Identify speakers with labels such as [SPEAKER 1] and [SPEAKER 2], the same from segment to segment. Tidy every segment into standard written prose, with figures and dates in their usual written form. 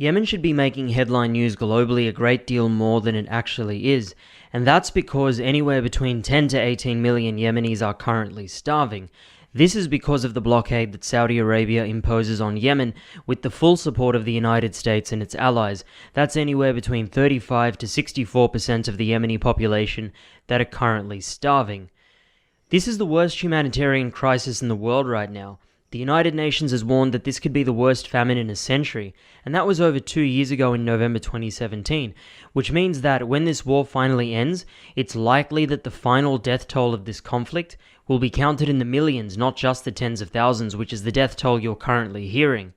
[SPEAKER 1] Yemen should be making headline news globally a great deal more than it actually is, and that's because anywhere between 10 to 18 million Yemenis are currently starving. This is because of the blockade that Saudi Arabia imposes on Yemen with the full support of the United States and its allies. That's anywhere between 35 to 64% of the Yemeni population that are currently starving. This is the worst humanitarian crisis in the world right now. The United Nations has warned that this could be the worst famine in a century, and that was over 2 years ago in November 2017, which means that when this war finally ends, it's likely that the final death toll of this conflict will be counted in the millions, not just the tens of thousands, which is the death toll you're currently hearing.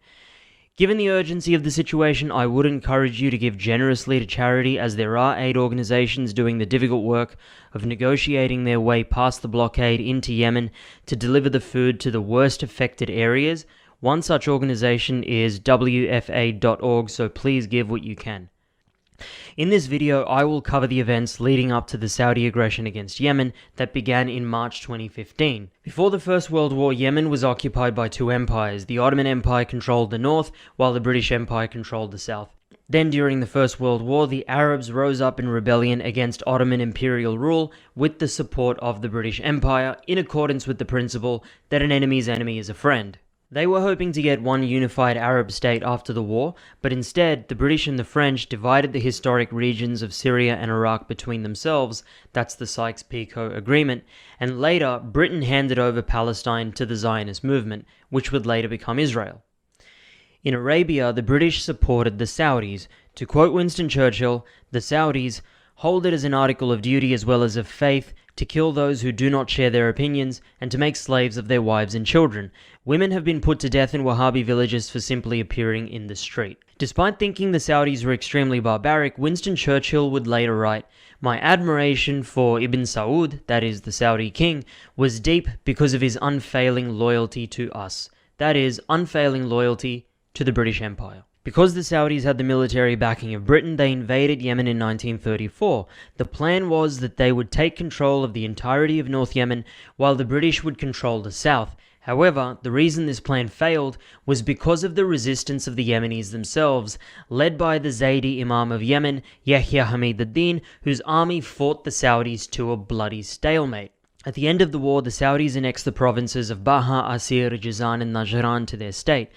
[SPEAKER 1] Given the urgency of the situation, I would encourage you to give generously to charity, as there are aid organizations doing the difficult work of negotiating their way past the blockade into Yemen to deliver the food to the worst affected areas. One such organization is WFA.org, so please give what you can. In this video, I will cover the events leading up to the Saudi aggression against Yemen that began in March 2015. Before the First World War, Yemen was occupied by two empires. The Ottoman Empire controlled the north, while the British Empire controlled the south. Then during the First World War, the Arabs rose up in rebellion against Ottoman imperial rule with the support of the British Empire, in accordance with the principle that an enemy's enemy is a friend. They were hoping to get one unified Arab state after the war, but instead, the British and the French divided the historic regions of Syria and Iraq between themselves. That's the Sykes-Picot Agreement, and later, Britain handed over Palestine to the Zionist movement, which would later become Israel. In Arabia, the British supported the Saudis. To quote Winston Churchill, the Saudis hold it as an article of duty as well as of faith to kill those who do not share their opinions and to make slaves of their wives and children. Women have been put to death in Wahhabi villages for simply appearing in the street. Despite thinking the Saudis were extremely barbaric, Winston Churchill would later write, "My admiration for Ibn Saud, that is the Saudi king, was deep because of his unfailing loyalty to us." That is, unfailing loyalty to the British Empire. Because the Saudis had the military backing of Britain, they invaded Yemen in 1934. The plan was that they would take control of the entirety of North Yemen, while the British would control the south. However, the reason this plan failed was because of the resistance of the Yemenis themselves, led by the Zaydi Imam of Yemen, Yahya Hamid ad-Din, whose army fought the Saudis to a bloody stalemate. At the end of the war, the Saudis annexed the provinces of Baha, Asir, Jizan and Najran to their state.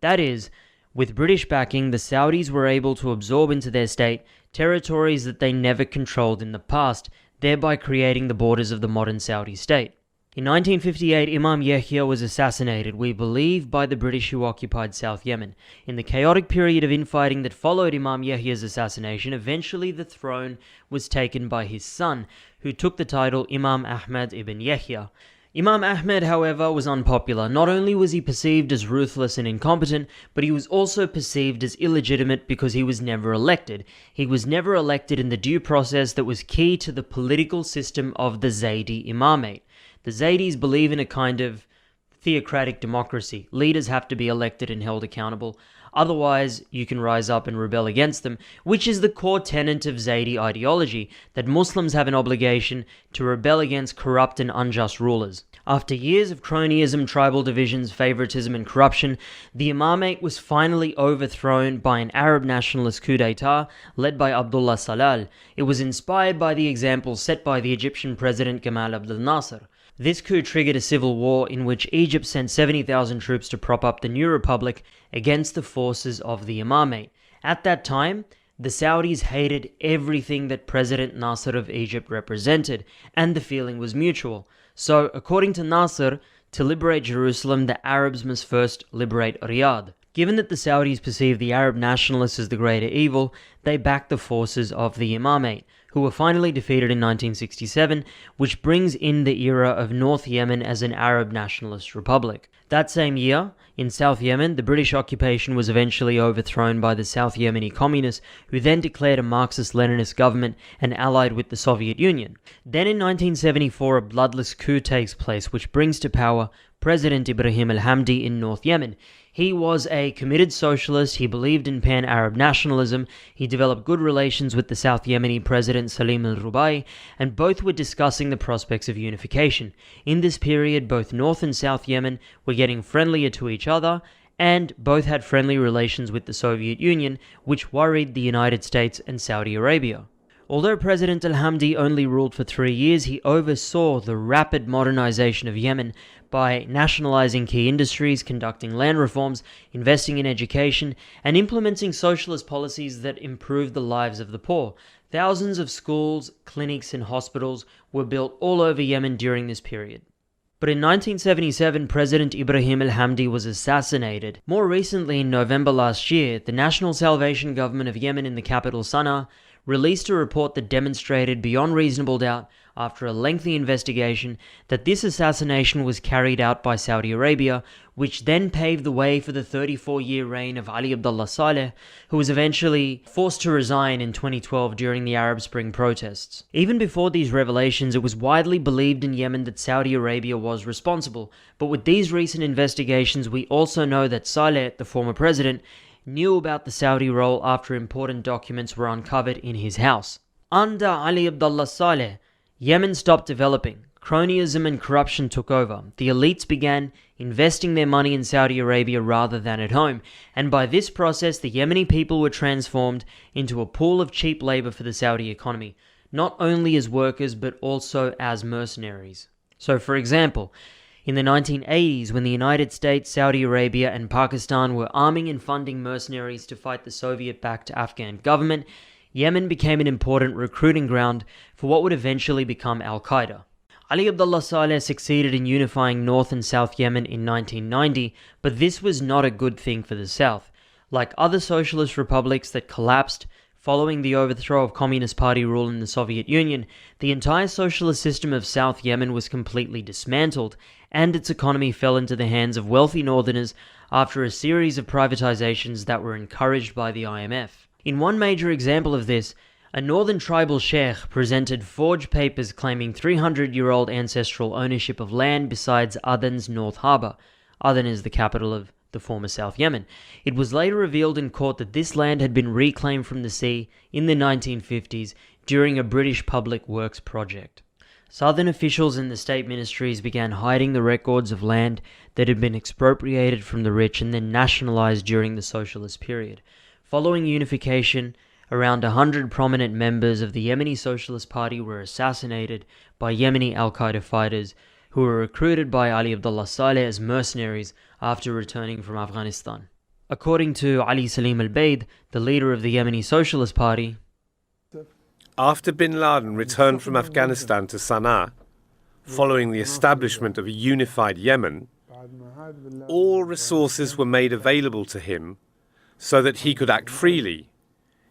[SPEAKER 1] That is, with British backing, the Saudis were able to absorb into their state territories that they never controlled in the past, thereby creating the borders of the modern Saudi state. In 1958, Imam Yahya was assassinated, we believe, by the British who occupied South Yemen. In the chaotic period of infighting that followed Imam Yahya's assassination, eventually the throne was taken by his son, who took the title Imam Ahmad ibn Yahya. Imam Ahmed, however, was unpopular. Not only was he perceived as ruthless and incompetent, but he was also perceived as illegitimate because he was never elected. He was never elected in the due process that was key to the political system of the Zaydi Imamate. The Zaydis believe in a kind of theocratic democracy. Leaders have to be elected and held accountable. Otherwise, you can rise up and rebel against them, which is the core tenet of Zaydi ideology, that Muslims have an obligation to rebel against corrupt and unjust rulers. After years of cronyism, tribal divisions, favoritism and corruption, the imamate was finally overthrown by an Arab nationalist coup d'etat led by Abdullah Saleh. It was inspired by the example set by the Egyptian president Gamal Abdel Nasser. This coup triggered a civil war in which Egypt sent 70,000 troops to prop up the new republic against the forces of the imamate. At that time, the Saudis hated everything that President Nasser of Egypt represented, and the feeling was mutual. So, according to Nasser, to liberate Jerusalem, the Arabs must first liberate Riyadh. Given that the Saudis perceived the Arab nationalists as the greater evil, they backed the forces of the imamate, who were finally defeated in 1967, which brings in the era of North Yemen as an Arab nationalist republic. That same year, in South Yemen, the British occupation was eventually overthrown by the South Yemeni communists, who then declared a Marxist-Leninist government and allied with the Soviet Union. Then in 1974, a bloodless coup takes place, which brings to power President Ibrahim al-Hamdi in North Yemen. He was a committed socialist, he believed in pan-Arab nationalism, he developed good relations with the South Yemeni President Salim al-Rubai, and both were discussing the prospects of unification. In this period, both North and South Yemen were getting friendlier to each other, and both had friendly relations with the Soviet Union, which worried the United States and Saudi Arabia. Although President al-Hamdi only ruled for 3 years, he oversaw the rapid modernization of Yemen by nationalizing key industries, conducting land reforms, investing in education, and implementing socialist policies that improved the lives of the poor. Thousands of schools, clinics, and hospitals were built all over Yemen during this period. But in 1977, President Ibrahim al-Hamdi was assassinated. More recently, in November last year, the National Salvation Government of Yemen in the capital Sana'a released a report that demonstrated beyond reasonable doubt, after a lengthy investigation, that this assassination was carried out by Saudi Arabia, which then paved the way for the 34-year reign of Ali Abdullah Saleh, who was eventually forced to resign in 2012 during the Arab Spring protests. Even before these revelations, it was widely believed in Yemen that Saudi Arabia was responsible, but with these recent investigations, we also know that Saleh, the former president, knew about the Saudi role after important documents were uncovered in his house. Under Ali Abdullah Saleh, Yemen stopped developing. Cronyism and corruption took over. The elites began investing their money in Saudi Arabia rather than at home, and by this process the Yemeni people were transformed into a pool of cheap labor for the Saudi economy, not only as workers but also as mercenaries. So for example, in the 1980s, when the United States, Saudi Arabia, and Pakistan were arming and funding mercenaries to fight the Soviet-backed Afghan government, Yemen became an important recruiting ground for what would eventually become Al-Qaeda. Ali Abdullah Saleh succeeded in unifying North and South Yemen in 1990, but this was not a good thing for the South. Like other socialist republics that collapsed following the overthrow of Communist Party rule in the Soviet Union, the entire socialist system of South Yemen was completely dismantled, and its economy fell into the hands of wealthy northerners after a series of privatizations that were encouraged by the IMF. In one major example of this, a northern tribal sheikh presented forged papers claiming 300-year-old ancestral ownership of land besides Aden's North Harbour. Aden is the capital of the former South Yemen. It was later revealed in court that this land had been reclaimed from the sea in the 1950s during a British public works project. Southern officials in the state ministries began hiding the records of land that had been expropriated from the rich and then nationalized during the socialist period. Following unification, around 100 prominent members of the Yemeni Socialist Party were assassinated by Yemeni Al-Qaeda fighters who were recruited by Ali Abdullah Saleh as mercenaries after returning from Afghanistan. According to Ali Salim al-Baid, the leader of the Yemeni Socialist Party,
[SPEAKER 2] after bin Laden returned from Afghanistan to Sana'a, following the establishment of a unified Yemen, all resources were made available to him so that he could act freely.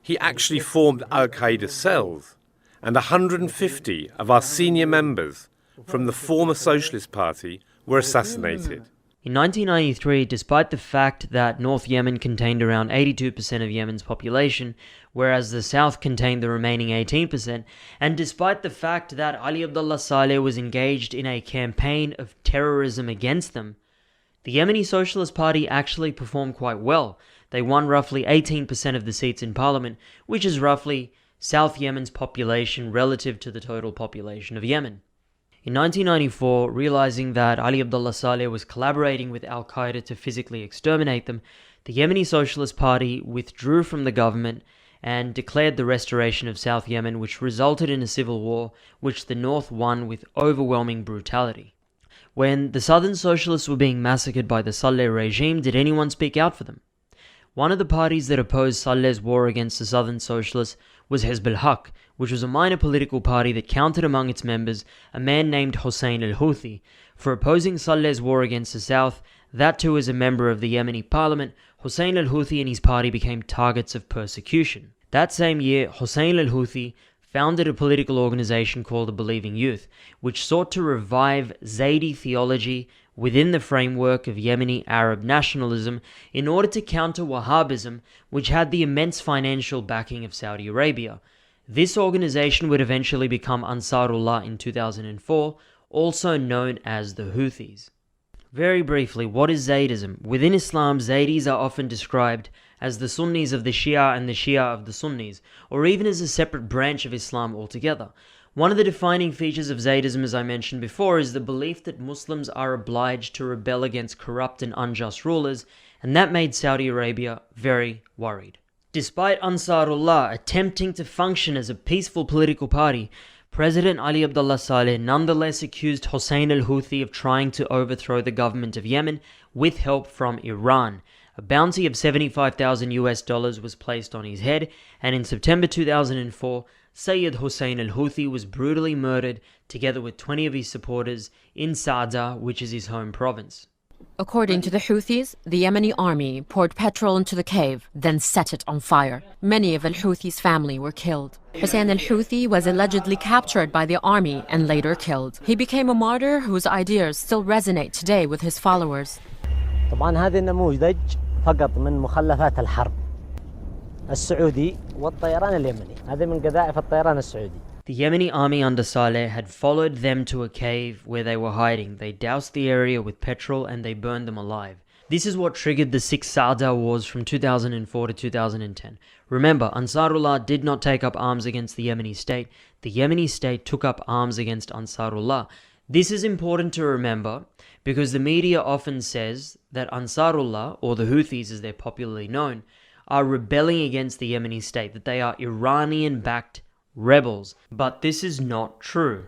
[SPEAKER 2] He actually formed Al-Qaeda cells, and 150 of our senior members from the former Socialist Party were assassinated.
[SPEAKER 1] In 1993, despite the fact that North Yemen contained around 82% of Yemen's population, whereas the South contained the remaining 18%, and despite the fact that Ali Abdullah Saleh was engaged in a campaign of terrorism against them, the Yemeni Socialist Party actually performed quite well. They won roughly 18% of the seats in parliament, which is roughly South Yemen's population relative to the total population of Yemen. In 1994, realizing that Ali Abdullah Saleh was collaborating with Al-Qaeda to physically exterminate them, the Yemeni Socialist Party withdrew from the government and declared the restoration of South Yemen, which resulted in a civil war, which the North won with overwhelming brutality. When the Southern Socialists were being massacred by the Saleh regime, did anyone speak out for them? One of the parties that opposed Saleh's war against the Southern Socialists was Hizb al-Haq, which was a minor political party that counted among its members a man named Hussein al-Houthi. For opposing Saleh's war against the South, that too as a member of the Yemeni parliament, Hussein al-Houthi and his party became targets of persecution. That same year, Hussein al-Houthi founded a political organization called the Believing Youth, which sought to revive Zaydi theology within the framework of Yemeni Arab nationalism in order to counter Wahhabism, which had the immense financial backing of Saudi Arabia. This organization would eventually become Ansarullah in 2004, also known as the Houthis. Very briefly, what is Zaydism? Within Islam, Zaydis are often described as the Sunnis of the Shia and the Shia of the Sunnis, or even as a separate branch of Islam altogether. One of the defining features of Zaydism, as I mentioned before, is the belief that Muslims are obliged to rebel against corrupt and unjust rulers and that made Saudi Arabia very worried. Despite Ansarullah attempting to function as a peaceful political party, President Ali Abdullah Saleh nonetheless accused Hussein al-Houthi of trying to overthrow the government of Yemen with help from Iran. A bounty of $75,000 was placed on his head, and in September 2004, Sayyid Hussein al-Houthi was brutally murdered together with 20 of his supporters in Sa'da, which is his home province.
[SPEAKER 3] According to the Houthis, the Yemeni army poured petrol into the cave, then set it on fire. Many of al-Houthis' family were killed. Hussein al-Houthi was allegedly captured by the army and later killed. He became a martyr whose ideas still resonate today with his followers.
[SPEAKER 4] طبعا هذا النموذج فقط من مخلفات الحرب السعودي والطيران اليمني. هذا من قذائف الطيران السعودي.
[SPEAKER 1] The Yemeni army under Saleh had followed them to a cave where they were hiding. They doused the area with petrol and they burned them alive. This is what triggered the 6 Sa'da wars from 2004 to 2010. Remember, Ansarullah did not take up arms against the Yemeni state. The Yemeni state took up arms against Ansarullah. This is important to remember because the media often says that Ansarullah, or the Houthis as they're popularly known, are rebelling against the Yemeni state, that they are Iranian-backed rebels, but this is not true.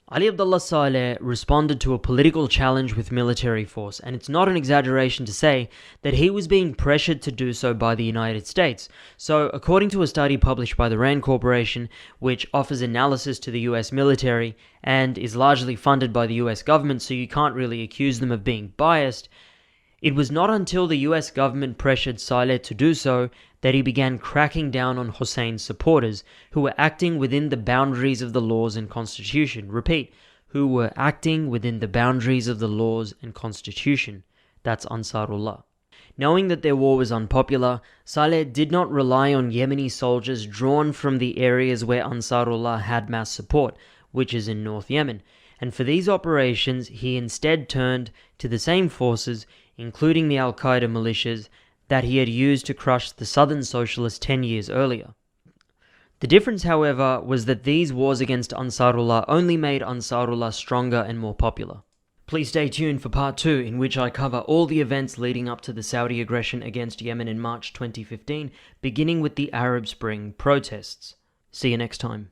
[SPEAKER 1] Ali Abdullah Saleh responded to a political challenge with military force, and it's not an exaggeration to say that he was being pressured to do so by the United States. So, according to a study published by the RAND Corporation, which offers analysis to the US military and is largely funded by the US government, so you can't really accuse them of being biased, it was not until the US government pressured Saleh to do so that he began cracking down on Hussein's supporters, who were acting within the boundaries of the laws and constitution. Repeat, who were acting within the boundaries of the laws and constitution. That's Ansarullah. Knowing that their war was unpopular, Saleh did not rely on Yemeni soldiers drawn from the areas where Ansarullah had mass support, which is in North Yemen, and for these operations he instead turned to the same forces, including the Al-Qaeda militias, that he had used to crush the Southern Socialists 10 years earlier. The difference, however, was that these wars against Ansarullah only made Ansarullah stronger and more popular. Please stay tuned for part 2, in which I cover all the events leading up to the Saudi aggression against Yemen in March 2015, beginning with the Arab Spring protests. See you next time.